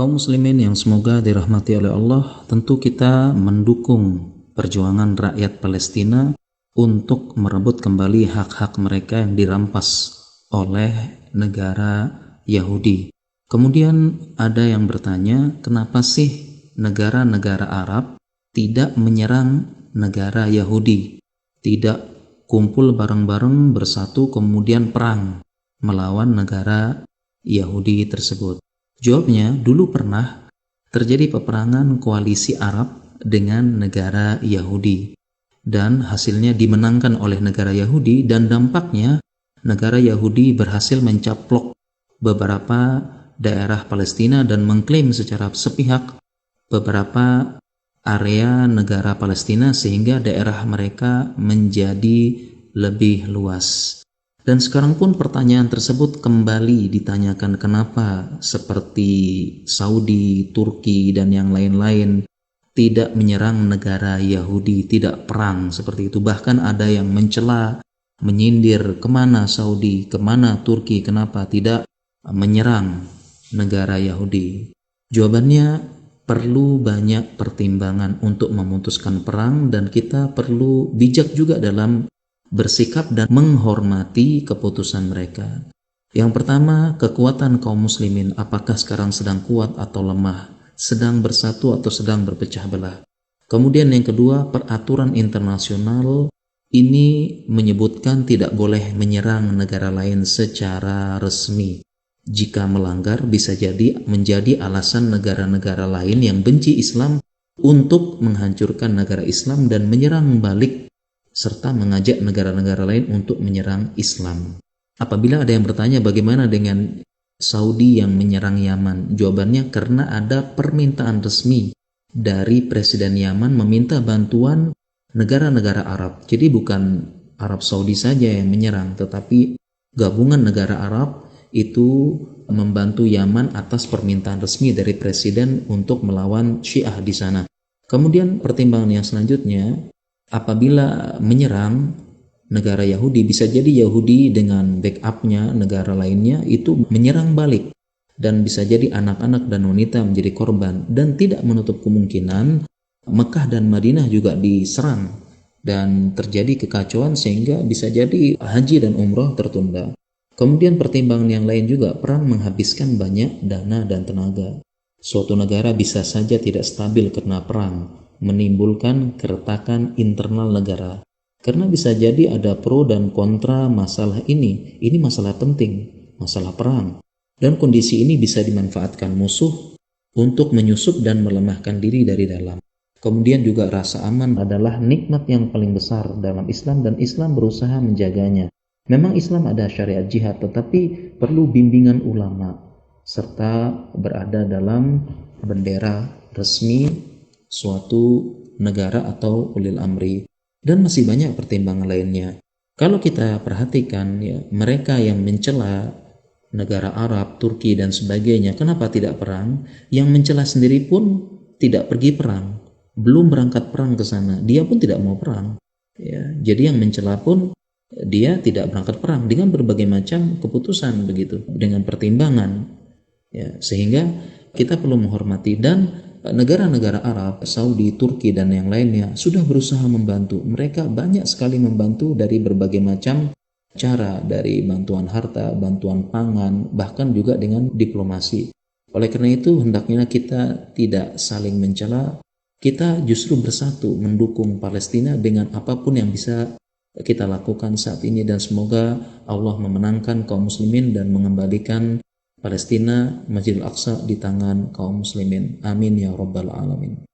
Kaum muslimin yang semoga dirahmati oleh Allah, tentu kita mendukung perjuangan rakyat Palestina untuk merebut kembali hak-hak mereka yang dirampas oleh negara Yahudi. Kemudian ada yang bertanya, kenapa sih negara-negara Arab tidak menyerang negara Yahudi, tidak kumpul bareng-bareng bersatu kemudian perang melawan negara Yahudi tersebut? Jawabnya, dulu pernah terjadi peperangan koalisi Arab dengan negara Yahudi dan hasilnya dimenangkan oleh negara Yahudi, dan dampaknya negara Yahudi berhasil mencaplok beberapa daerah Palestina dan mengklaim secara sepihak beberapa area negara Palestina sehingga daerah mereka menjadi lebih luas. Dan sekarang pun pertanyaan tersebut kembali ditanyakan, kenapa seperti Saudi, Turki, dan yang lain-lain tidak menyerang negara Yahudi, tidak perang seperti itu. Bahkan ada yang mencela, menyindir, kemana Saudi, kemana Turki, kenapa tidak menyerang negara Yahudi? Jawabannya, perlu banyak pertimbangan untuk memutuskan perang, dan kita perlu bijak juga dalam bersikap dan menghormati keputusan mereka. Yang pertama, kekuatan kaum muslimin, apakah sekarang sedang kuat atau lemah, sedang bersatu atau sedang berpecah belah. Kemudian yang kedua, peraturan internasional ini menyebutkan tidak boleh menyerang negara lain secara resmi. Jika melanggar, bisa jadi menjadi alasan negara-negara lain yang benci Islam untuk menghancurkan negara Islam dan menyerang balik serta mengajak negara-negara lain untuk menyerang Islam. Apabila ada yang bertanya bagaimana dengan Saudi yang menyerang Yaman, jawabannya karena ada permintaan resmi dari Presiden Yaman meminta bantuan negara-negara Arab. Jadi bukan Arab Saudi saja yang menyerang, tetapi gabungan negara Arab itu membantu Yaman atas permintaan resmi dari Presiden untuk melawan Syiah di sana. Kemudian pertimbangan yang selanjutnya, apabila menyerang negara Yahudi, bisa jadi Yahudi dengan backupnya negara lainnya itu menyerang balik, dan bisa jadi anak-anak dan wanita menjadi korban, dan tidak menutup kemungkinan Mekah dan Madinah juga diserang dan terjadi kekacauan sehingga bisa jadi haji dan umroh tertunda. Kemudian pertimbangan yang lain juga, perang menghabiskan banyak dana dan tenaga. Suatu negara bisa saja tidak stabil karena perang, menimbulkan keretakan internal negara. Karena bisa jadi ada pro dan kontra masalah ini. Ini masalah penting, masalah perang. Dan kondisi ini bisa dimanfaatkan musuh untuk menyusup dan melemahkan diri dari dalam. Kemudian juga rasa aman adalah nikmat yang paling besar dalam Islam, dan Islam berusaha menjaganya. Memang Islam ada syariat jihad, tetapi perlu bimbingan ulama serta berada dalam bendera resmi suatu negara atau ulil amri, dan masih banyak pertimbangan lainnya. Kalau kita perhatikan ya, mereka yang mencela negara Arab, Turki dan sebagainya, kenapa tidak perang? Yang mencela sendiri pun tidak pergi perang, belum berangkat perang ke sana, dia pun tidak mau perang. Ya, jadi yang mencela pun dia tidak berangkat perang dengan berbagai macam keputusan begitu, dengan pertimbangan. Ya, sehingga kita perlu menghormati, dan negara-negara Arab, Saudi, Turki dan yang lainnya sudah berusaha membantu. Mereka banyak sekali membantu dari berbagai macam cara, dari bantuan harta, bantuan pangan, bahkan juga dengan diplomasi. Oleh karena itu hendaknya kita tidak saling mencela, kita justru bersatu mendukung Palestina dengan apapun yang bisa kita lakukan saat ini, dan semoga Allah memenangkan kaum muslimin dan mengembalikan Palestina, Masjidil Aqsa di tangan kaum muslimin. Amin ya rabbal alamin.